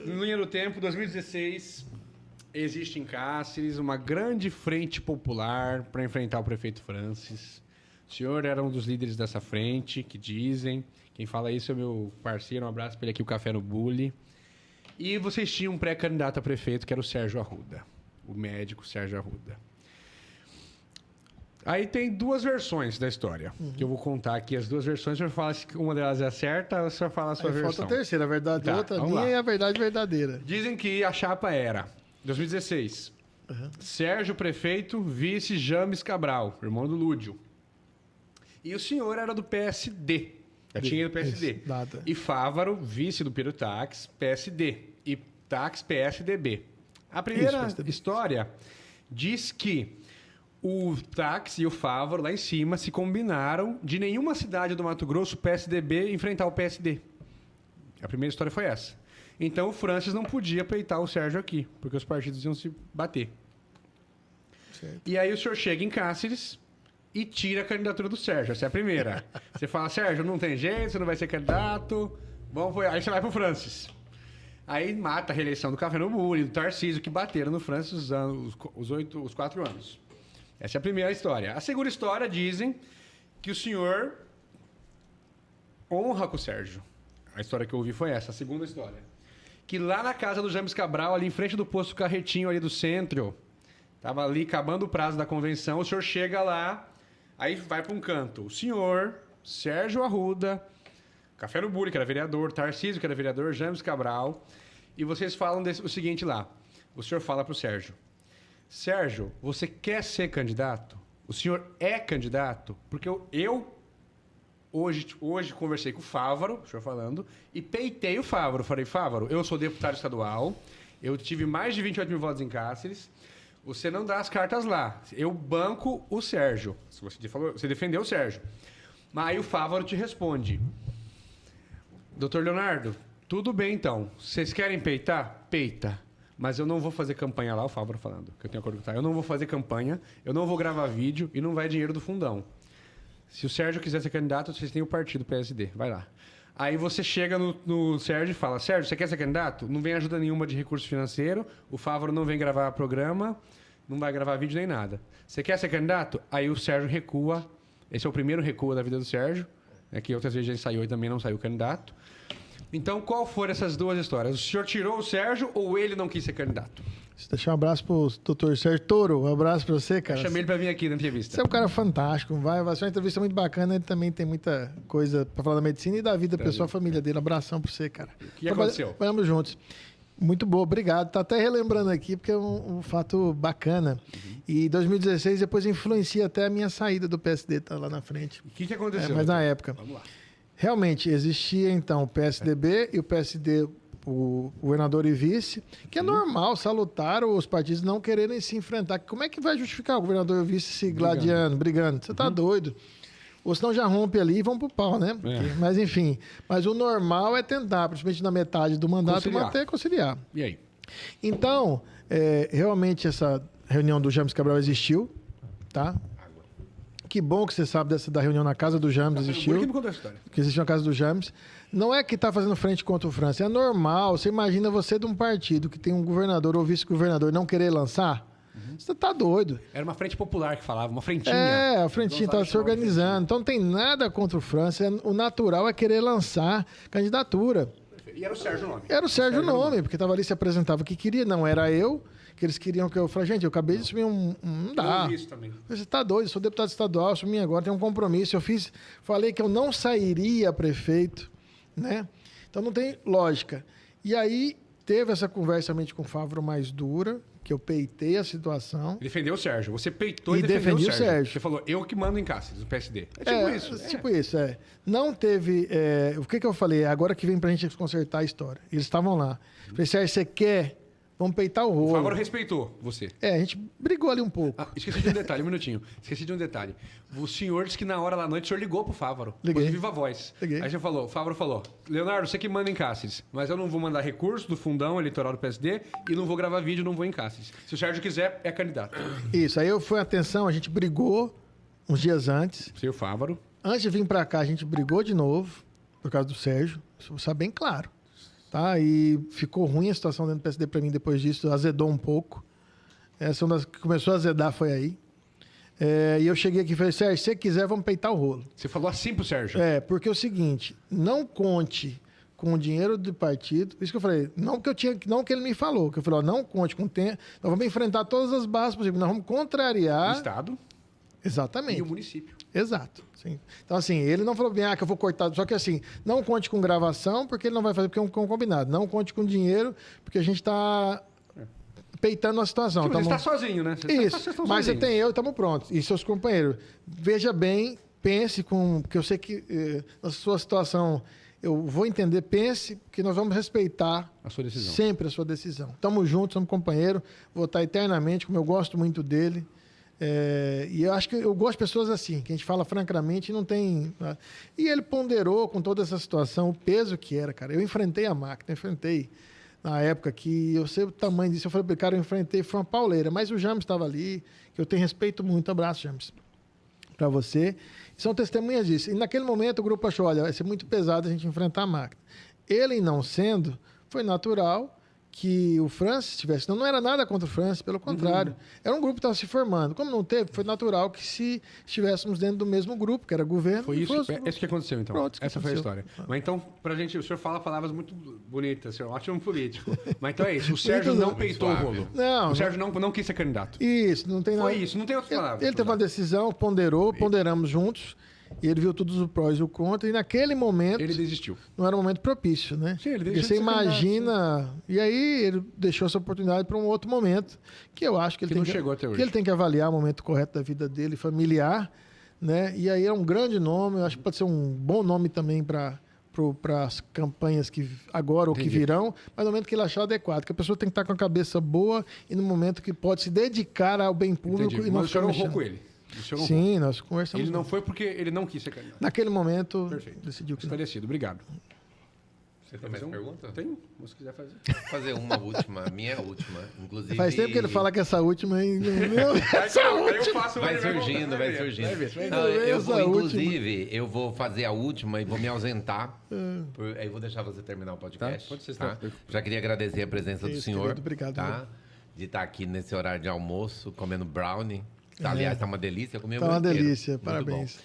Linha do tempo, 2016, existe em Cáceres uma grande frente popular para enfrentar o prefeito Francis. O senhor era um dos líderes dessa frente, que dizem. Quem fala isso é meu parceiro, um abraço para ele aqui, o Café no Bully. E vocês tinham um pré-candidato a prefeito, que era o Sérgio Arruda, o médico Sérgio Arruda. Aí tem duas versões da história, que eu vou contar aqui. As duas versões, o senhor fala se uma delas é certa ou o senhor fala a sua versão. Falta a terceira, a verdade outra, minha e a verdade verdadeira. Dizem que a chapa era 2016. Sérgio prefeito, vice James Cabral, irmão do Lúdio. E o senhor era do PSD. Já tinha ido do PSD. E Fávaro, vice do Piro Táxi, PSD. E Táxi, PSDB. A primeira história diz que o Táxi e o Fávaro, lá em cima, se combinaram de nenhuma cidade do Mato Grosso, o PSDB, enfrentar o PSD. A primeira história foi essa. Então o Francis não podia peitar o Sérgio aqui, porque os partidos iam se bater. Certo. E aí o senhor chega em Cáceres e tira a candidatura do Sérgio. Essa é a primeira. Você fala, Sérgio, não tem jeito, você não vai ser candidato. Aí você vai pro Francis. Aí mata a reeleição do Café no Bully, do Tarcísio, que bateram no Francis os 4 anos. Essa é a primeira história. A segunda história dizem que o senhor honra com o Sérgio. A história que eu ouvi foi essa, a segunda história. Que lá na casa do James Cabral, ali em frente do posto Carretinho ali do centro, tava ali acabando o prazo da convenção, o senhor chega lá, aí vai para um canto. O senhor, Sérgio Arruda, Café no Bully, que era vereador, Tarcísio, que era vereador, James Cabral, e vocês falam o seguinte lá. O senhor fala pro Sérgio: Sérgio, você quer ser candidato? O senhor é candidato? Porque eu hoje conversei com o Fávaro, o senhor falando, e peitei o Fávaro. Falei, Fávaro, eu sou deputado estadual, eu tive mais de 28 mil votos em Cáceres, você não dá as cartas lá. Eu banco o Sérgio. Você defendeu o Sérgio. Mas aí o Fávaro te responde: Doutor Leonardo, tudo bem então. Vocês querem peitar? Peita. Mas eu não vou fazer campanha lá, o Fávaro falando, que eu tenho acordo com o eu não vou fazer campanha, eu não vou gravar vídeo e não vai dinheiro do fundão. Se o Sérgio quiser ser candidato, vocês têm o partido PSD, vai lá. Aí você chega no Sérgio e fala, Sérgio, você quer ser candidato? Não vem ajuda nenhuma de recurso financeiro, o Fávaro não vem gravar programa, não vai gravar vídeo nem nada. Você quer ser candidato? Aí o Sérgio recua, esse é o primeiro recuo da vida do Sérgio, que outras vezes ele saiu e também não saiu candidato. Então, qual foram essas duas histórias? O senhor tirou o Sérgio ou ele não quis ser candidato? Deixa um abraço pro doutor Sérgio Toro. Um abraço pra você, cara. Eu chamei ele pra vir aqui na entrevista. Você é um cara fantástico. Vai ser uma entrevista muito bacana. Ele também tem muita coisa pra falar da medicina e da vida pessoal, família dele. Um abração pra você, cara. O que aconteceu? Vamos juntos. Muito boa, obrigado. Tá até relembrando aqui, porque é um fato bacana. E 2016 depois influencia até a minha saída do PSD, tá lá na frente. O que aconteceu? Mas na época. Vamos lá. Realmente, existia então o PSDB e o PSD, o governador e vice, que é normal, salutar os partidos não quererem se enfrentar. Como é que vai justificar o governador e o vice se gladiando, brigando? Você tá doido. Ou senão já rompe ali e vão pro pau, né? Mas enfim, mas o normal é tentar, principalmente na metade do mandato, conciliar. E aí? Então, realmente essa reunião do James Cabral existiu, tá? Que bom que você sabe da reunião na casa do James, existiu. Que existiu na casa do James. Não é que está fazendo frente contra o França, é normal. Você imagina você de um partido que tem um governador ou vice-governador não querer lançar? Você tá doido. Era uma frente popular que falava, uma frentinha. A frentinha estava se organizando. Então não tem nada contra o França. O natural é querer lançar candidatura. E era o Sérgio o nome. Era o Sérgio o nome, porque estava ali, se apresentava o que queria. Não era eu. Que eles queriam que eu... Falei, gente, eu acabei de assumir não dá. Isso também. Você tá doido, eu sou deputado estadual, assumi agora, tenho um compromisso. Falei que eu não sairia prefeito, né? Então não tem lógica. E aí teve essa conversa realmente com o Fávaro mais dura, que eu peitei a situação. Defendeu o Sérgio. Você peitou e defendeu o Sérgio. Você falou, eu que mando em Cáceres, o PSD. Tipo isso. Não teve... o que eu falei? Agora que vem pra gente consertar a história. Eles estavam lá. Falei, Sérgio, você quer... Vamos peitar o rolo. O Fávaro respeitou você. A gente brigou ali um pouco. Esqueci de um detalhe, um minutinho. Esqueci de um detalhe. O senhor disse que na hora da noite o senhor ligou pro Fávaro. Liguei. De viva voz. Liguei. Aí o Fávaro falou, Leonardo, você que manda em Cáceres, mas eu não vou mandar recurso do fundão eleitoral do PSD e não vou gravar vídeo, não vou em Cáceres. Se o Sérgio quiser, é candidato. Isso, aí eu fui atenção, a gente brigou uns dias antes. Você e o Fávaro. Antes de vir pra cá, a gente brigou de novo, por causa do Sérgio. Isso vou saber bem claro. Tá? E ficou ruim a situação dentro do PSD para mim depois disso, azedou um pouco. Essa é uma das que começou a azedar foi aí. E eu cheguei aqui e falei, Sérgio, se você quiser, vamos peitar o rolo. Você falou assim pro Sérgio. Porque é o seguinte, não conte com o dinheiro do partido. Isso que eu falei, não que ele me falou, que eu falei, ó, não conte com o tempo. Nós vamos enfrentar todas as bases possíveis, nós vamos contrariar. O Estado Exatamente. e o município. Exato. Sim. Então, assim, ele não falou bem, que eu vou cortar. Só que, assim, não conte com gravação, porque ele não vai fazer, porque é um combinado. Não conte com dinheiro, porque a gente está peitando a situação. Tipo, você está sozinho, né? Isso. Mas você tem eu, estamos prontos. E seus companheiros. Veja bem, pense com. Porque eu sei que na sua situação eu vou entender, pense que nós vamos respeitar a sua decisão. Sempre a sua decisão. Estamos juntos, somos companheiros, vou estar eternamente, como eu gosto muito dele. E eu acho que eu gosto de pessoas assim, que a gente fala francamente e não tem. E ele ponderou com toda essa situação o peso que era, cara. Eu enfrentei a máquina, enfrentei na época que eu sei o tamanho disso. Eu falei, cara, eu enfrentei, foi uma pauleira. Mas o James estava ali, que eu tenho respeito muito. Abraço, James, para você. São testemunhas disso. E naquele momento o grupo achou, olha, vai ser muito pesado a gente enfrentar a máquina. Ele não sendo, foi natural que o Francis tivesse. Não era nada contra o Francis, pelo contrário. Era um grupo que estava se formando. Como não teve, foi natural que se estivéssemos dentro do mesmo grupo, que era governo. Foi isso, isso que aconteceu, então. Pronto, essa foi a história. Mas então, pra gente, o senhor fala palavras muito bonitas, senhor, ótimo político. Mas então é isso, o Sérgio não peitou o rolo. Não, o Sérgio não quis ser candidato. Isso, não tem nada. Foi isso, não tem outras palavras. Ele teve uma decisão, ponderamos juntos. E ele viu todos os prós e o contra, e naquele momento... Ele desistiu. Não era um momento propício, né? Sim, ele desistiu. Porque você imagina... E aí ele deixou essa oportunidade para um outro momento, que eu acho que ele, que ele tem que avaliar o momento correto da vida dele, familiar, né? E aí é um grande nome, eu acho que pode ser um bom nome também para as campanhas que agora ou que virão, mas no momento que ele achar adequado, que a pessoa tem que estar com a cabeça boa e no momento que pode se dedicar ao bem público. E não mas o senhor honrou com ele. Sim, nós conversamos. Ele não foi porque ele não quis ser candidato. Naquele momento, decidiu que esclarecido. Obrigado. Você tem mais pergunta? Tenho, se quiser fazer. Vou fazer uma última, a minha última. Inclusive... Faz tempo que ele fala que essa última aí... Vai surgindo. Eu vou fazer a última e vou me ausentar. Aí vou deixar você terminar o podcast. Pode ser. Tá? Já queria agradecer a presença do senhor. Querido, obrigado. Tá? De estar aqui nesse horário de almoço, comendo brownie. Aliás, tá uma delícia. Eu comi uma delícia, parabéns.